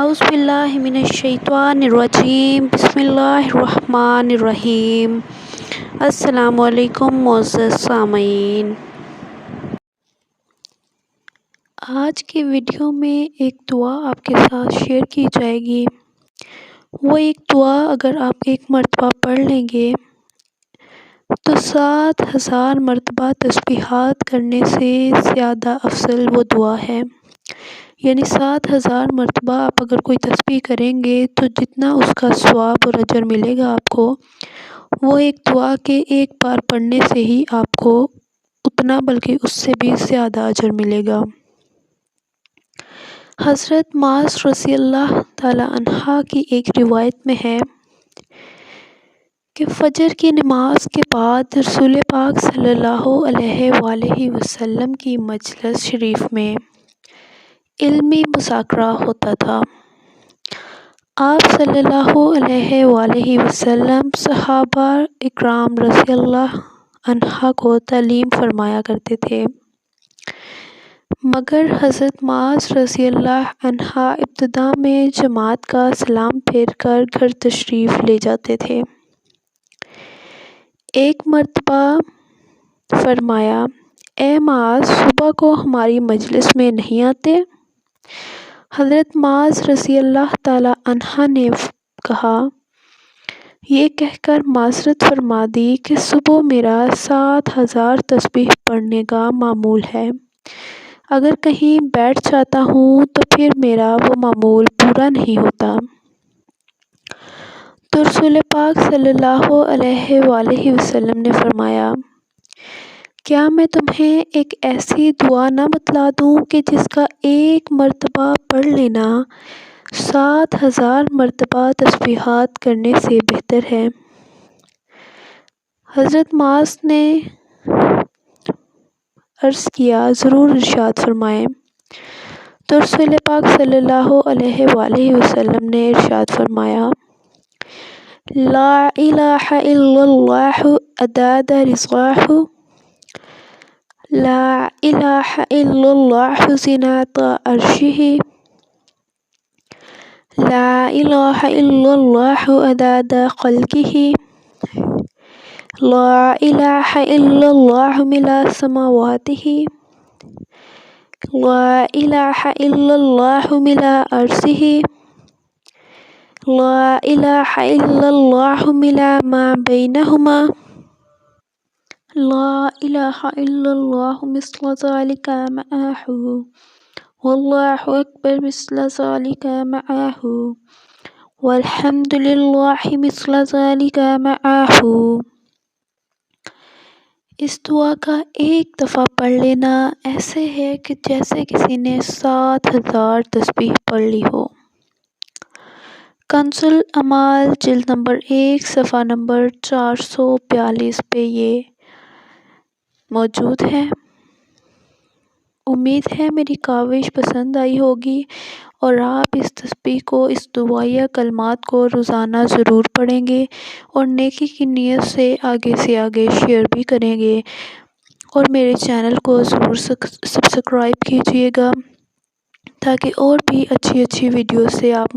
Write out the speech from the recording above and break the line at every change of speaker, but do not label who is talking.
اعوذ باللہ من الشیطان الرجیم، بسم اللہ الرحمن الرحیم۔ السلام علیکم معزز سامعین، آج کی ویڈیو میں ایک دعا آپ کے ساتھ شیئر کی جائے گی۔ وہ ایک دعا اگر آپ ایک مرتبہ پڑھ لیں گے تو 7,000 مرتبہ تسبیحات کرنے سے زیادہ افضل وہ دعا ہے۔ یعنی 7,000 مرتبہ آپ اگر کوئی تسبیح کریں گے تو جتنا اس کا ثواب اور اجر ملے گا آپ کو، وہ ایک دعا کے ایک بار پڑھنے سے ہی آپ کو اتنا بلکہ اس سے بھی زیادہ اجر ملے گا۔ حضرت معاذ رضی اللہ تعالی عنہ کی ایک روایت میں ہے کہ فجر کی نماز کے بعد رسول پاک صلی اللہ علیہ وآلہ وسلم کی مجلس شریف میں علمی مذاکرہ ہوتا تھا۔ آپ صلی اللہ علیہ وآلہ وسلم صحابہ اکرام رضی اللہ عنہ کو تعلیم فرمایا کرتے تھے، مگر حضرت معاذ رضی اللہ عنہ ابتدا میں جماعت کا سلام پھیر کر گھر تشریف لے جاتے تھے۔ ایک مرتبہ فرمایا، اے معاذ، صبح کو ہماری مجلس میں نہیں آتے؟ حضرت معاذ رضی اللہ تعالی عنہ نے کہا، یہ کہہ کر معذرت فرما دی کہ صبح میرا 7,000 تسبیح پڑھنے کا معمول ہے، اگر کہیں بیٹھ جاتا ہوں تو پھر میرا وہ معمول پورا نہیں ہوتا۔ تو رسول پاک صلی اللہ علیہ وآلہ وسلم نے فرمایا، کیا میں تمہیں ایک ایسی دعا نہ بتلا دوں کہ جس کا ایک مرتبہ پڑھ لینا 7,000 مرتبہ تسبیحات کرنے سے بہتر ہے؟ حضرت معاذ نے عرض کیا، ضرور ارشاد فرمائیں۔ تو رسول پاک صلی اللہ علیہ وآلہ وسلم نے ارشاد فرمایا، لا الہ الا اللہ عدد رضاہ، لا الہ الا اللہ زنۃ عرشہ، لا الہ الا اللہ عدد خلقہ، لا الہ الا اللہ ملء سماواتہ، لا الہ الا اللہ ملء ارضہ، لا الہ الا اللہ ملء ما بینہما، لا الہ الا اللہ مثل ذلک معہ، واللہ اکبر مثل ذلک معہ، والحمد للہ مثل ذلک معہ۔ اس دعا کا ایک دفعہ پڑھ لینا ایسے ہے کہ جیسے کسی نے 7,000 تسبیح پڑھ لی ہو۔ کنز الاعمال جلد نمبر 1 صفحہ نمبر 442 پہ یہ موجود ہے۔ امید ہے میری کاوش پسند آئی ہوگی اور آپ اس تسبیح کو، اس دعائیہ کلمات کو روزانہ ضرور پڑھیں گے اور نیکی کی نیت سے آگے شیئر بھی کریں گے، اور میرے چینل کو ضرور سبسکرائب کیجیے گا تاکہ اور بھی اچھی ویڈیو سے آپ